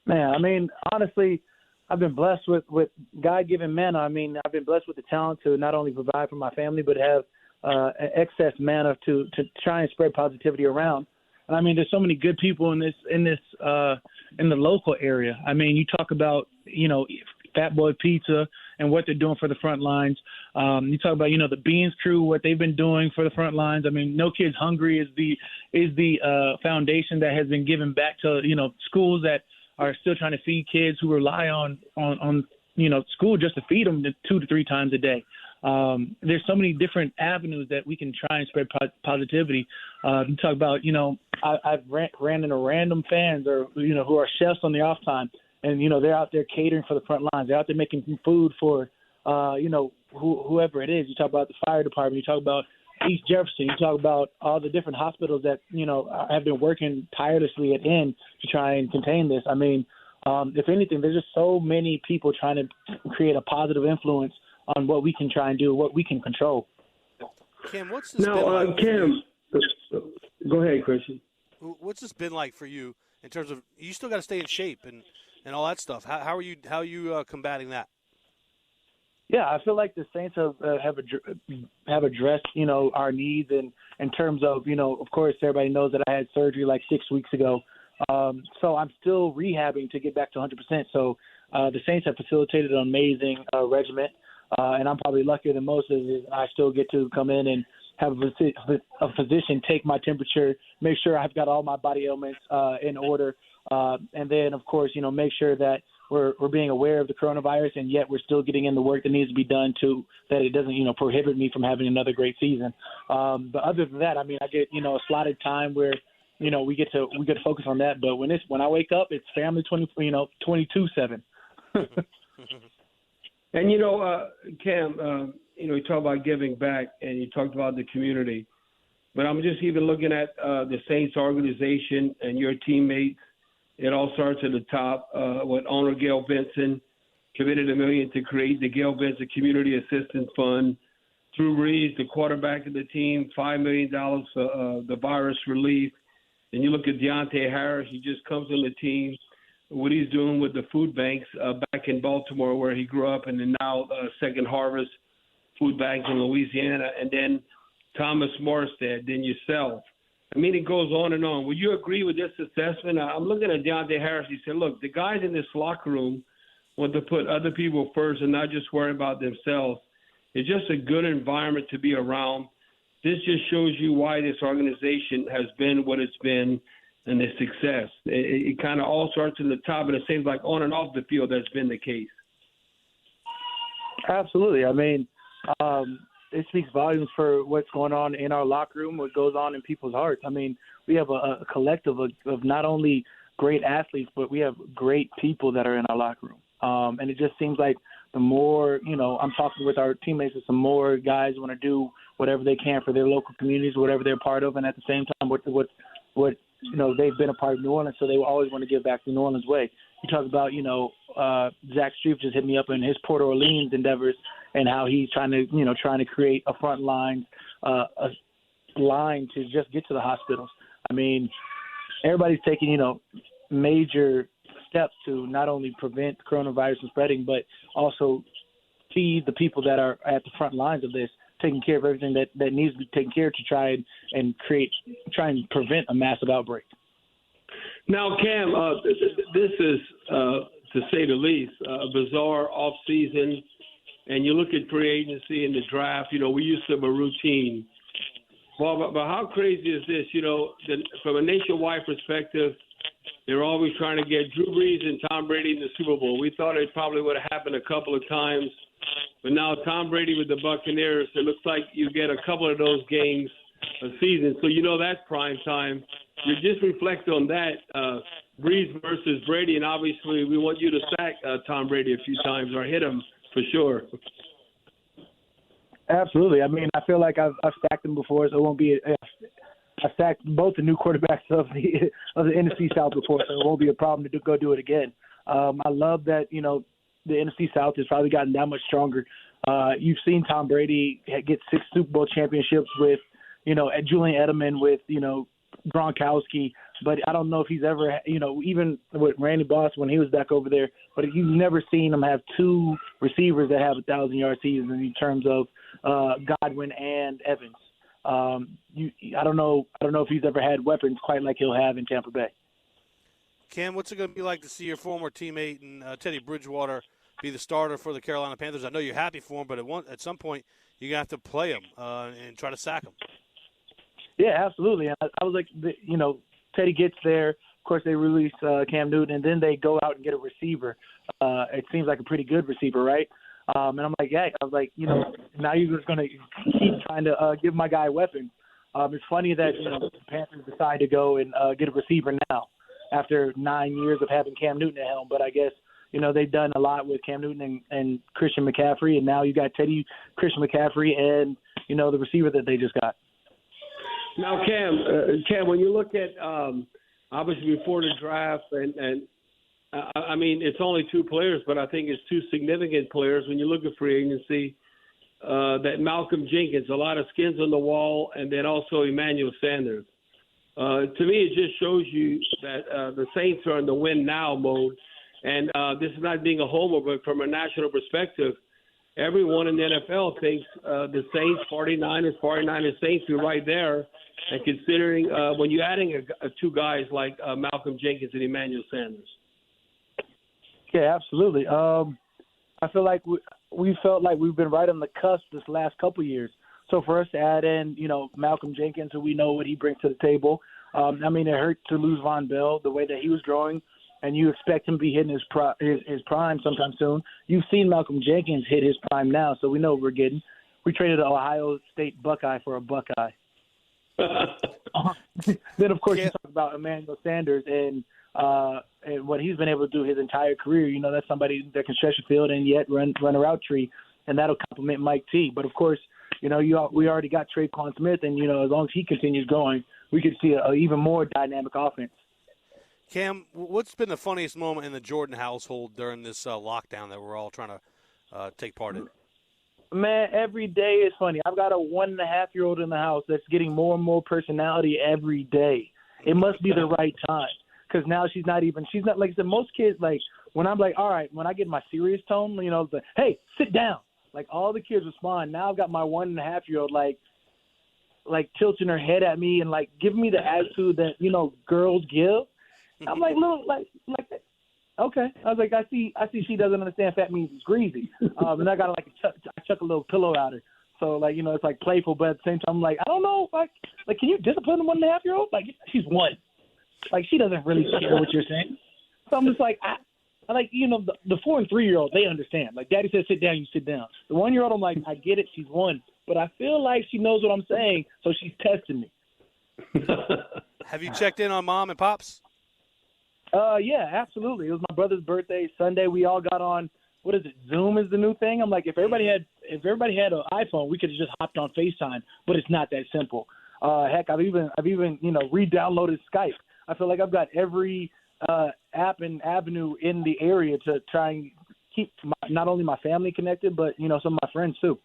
Man, I mean, honestly, I've been blessed with God-given manna. I mean, I've been blessed with the talent to not only provide for my family, but have excess manna to try and spread positivity around. And I mean, there's so many good people in the local area. I mean, you talk about, Fat Boy Pizza and what they're doing for the front lines. You talk about, the Beans crew, what they've been doing for the front lines. I mean, No Kids Hungry is the foundation that has been given back to, schools that are still trying to feed kids who rely on school just to feed them 2 to 3 times a day. There's so many different avenues that we can try and spread positivity. You talk about, I've ran into random fans or, who are chefs on the off time, and, they're out there catering for the front lines. They're out there making food for, whoever it is. You talk about the fire department. You talk about East Jefferson. You talk about all the different hospitals that, have been working tirelessly at end to try and contain this. I mean, if anything, there's just so many people trying to create a positive influence on what we can try and do, what we can control. Cam, what's this been like? Cam, go ahead, Christian. What's this been like for you in terms of you still got to stay in shape and all that stuff? How are you combating that? Yeah, I feel like the Saints have addressed, our needs and in terms of, of course, everybody knows that I had surgery like 6 weeks ago. So I'm still rehabbing to get back to 100%. So the Saints have facilitated an amazing regimen, and I'm probably luckier than most is I still get to come in and have a physician take my temperature, make sure I've got all my body ailments in order, and then, of course, make sure that we're being aware of the coronavirus, and yet we're still getting in the work that needs to be done to that it doesn't, prohibit me from having another great season. But other than that, I mean, I get, a slotted time where, we get to focus on that. But when I wake up, it's family 22/7. And, Cam, you talk about giving back and you talked about the community, but I'm just even looking at the Saints organization and your teammates. It all starts at the top with owner Gail Benson, committed $1 million to create the Gail Benson Community Assistance Fund. Drew Brees, the quarterback of the team, $5 million for the virus relief. And you look at Deontay Harris, he just comes on the team. What he's doing with the food banks back in Baltimore where he grew up, and then now Second Harvest food banks in Louisiana, and then Thomas Morstead, then yourself. I mean, it goes on and on. Would you agree with this assessment? I'm looking at Deontay Harris. He said, look, the guys in this locker room want to put other people first and not just worry about themselves. It's just a good environment to be around. This just shows you why this organization has been what it's been and the success. It kind of all starts in the top, and it seems like on and off the field that's been the case. Absolutely. I mean, it speaks volumes for what's going on in our locker room, what goes on in people's hearts. I mean, we have a collective of not only great athletes, but we have great people that are in our locker room. And it just seems like the more, I'm talking with our teammates, and some more guys want to do whatever they can for their local communities, whatever they're part of. And at the same time, what they've been a part of New Orleans, so they will always want to give back the New Orleans way. You talk about, Zach Streif just hit me up in his Port Orleans endeavors and how he's trying to create a front line, a line to just get to the hospitals. I mean, everybody's taking, major steps to not only prevent coronavirus from spreading, but also feed the people that are at the front lines of this, taking care of everything that needs to be taken care of to try and prevent a massive outbreak. Now, Cam, this is, to say the least, a bizarre offseason. And you look at free agency and the draft, we used to have a routine. Well, but how crazy is this? From a nationwide perspective, they're always trying to get Drew Brees and Tom Brady in the Super Bowl. We thought it probably would have happened a couple of times. But now Tom Brady with the Buccaneers, it looks like you get a couple of those games a season. So that's prime time. You just reflect on that, Brees versus Brady, and obviously we want you to sack Tom Brady a few times or hit him for sure. Absolutely. I mean, I feel like I've sacked him before, so it won't be I sacked both the new quarterbacks of the NFC South before, so it won't be a problem to go do it again. I love that, the NFC South has probably gotten that much stronger. You've seen Tom Brady get 6 Super Bowl championships with, Julian Edelman, with, Gronkowski. but I don't know if he's ever, even with Randy Boss when he was back over there, but you've never seen him have two receivers that have 1,000-yard seasons in terms of Godwin and Evans. I don't know if he's ever had weapons quite like he'll have in Tampa Bay. Cam, what's it going to be like to see your former teammate and Teddy Bridgewater be the starter for the Carolina Panthers? I know you're happy for him, but at some point you're going to have to play him and try to sack him. Yeah, absolutely. I was like, Teddy gets there. Of course, they release Cam Newton, and then they go out and get a receiver. It seems like a pretty good receiver, right? And I'm like, now you're just going to keep trying to give my guy weapons. It's funny that the Panthers decide to go and get a receiver now after 9 years of having Cam Newton at helm. But I guess they've done a lot with Cam Newton and Christian McCaffrey, and now you got Teddy, Christian McCaffrey, and the receiver that they just got. Now, Cam, when you look at obviously before the draft, and I mean it's only two players, but I think it's two significant players when you look at free agency. That Malcolm Jenkins, a lot of skins on the wall, and then also Emmanuel Sanders. To me, it just shows you that the Saints are in the win now mode, and this is not being a homer, but from a national perspective, everyone in the NFL thinks the Saints, 49ers Saints are right there. And considering when you're adding two guys like Malcolm Jenkins and Emmanuel Sanders. Yeah, absolutely. I feel like we felt like we've been right on the cusp this last couple of years. So for us to add in, Malcolm Jenkins, who we know what he brings to the table. It hurt to lose Von Bell the way that he was growing, and you expect him to be hitting his prime sometime soon. You've seen Malcolm Jenkins hit his prime now, so we know what we're getting. We traded an Ohio State Buckeye for a Buckeye. Then, of course, you talk about Emmanuel Sanders and what he's been able to do his entire career. That's somebody that can stretch the field and yet run a route tree, and that'll complement Mike T. But, of course, we already got Traquan Smith, and, as long as he continues going, we could see an even more dynamic offense. Cam, what's been the funniest moment in the Jordan household during this lockdown that we're all trying to take part in? Man, every day is funny. I've got a 1.5-year-old in the house that's getting more and more personality every day. It must be the right time because now she's not like I said, most kids, like when I'm like, all right, when I get my serious tone, it's like, hey, sit down. Like all the kids respond. Now I've got my 1.5-year-old like tilting her head at me and like giving me the attitude that, girls give. I'm like, look, like that. Okay. I was like, I see she doesn't understand fat means it's greasy. And I got to I chuck a little pillow at her. So it's like playful, but at the same time, I'm like, I don't know, like can you discipline a 1.5-year-old? Like she's one. Like she doesn't really care what you're saying. So I'm just like, I like, the 4 and 3-year-old, they understand. Like daddy said, sit down, you sit down. The 1-year-old, I'm like, I get it. She's one, but I feel like she knows what I'm saying. So she's testing me. Have you checked in on mom and pops? Yeah, absolutely. It was my brother's birthday Sunday. We all got on. What is it? Zoom is the new thing. I'm like, if everybody had an iPhone, we could have just hopped on FaceTime. But it's not that simple. Heck, I've even re-downloaded Skype. I feel like I've got every app and avenue in the area to try and keep not only my family connected, but some of my friends too.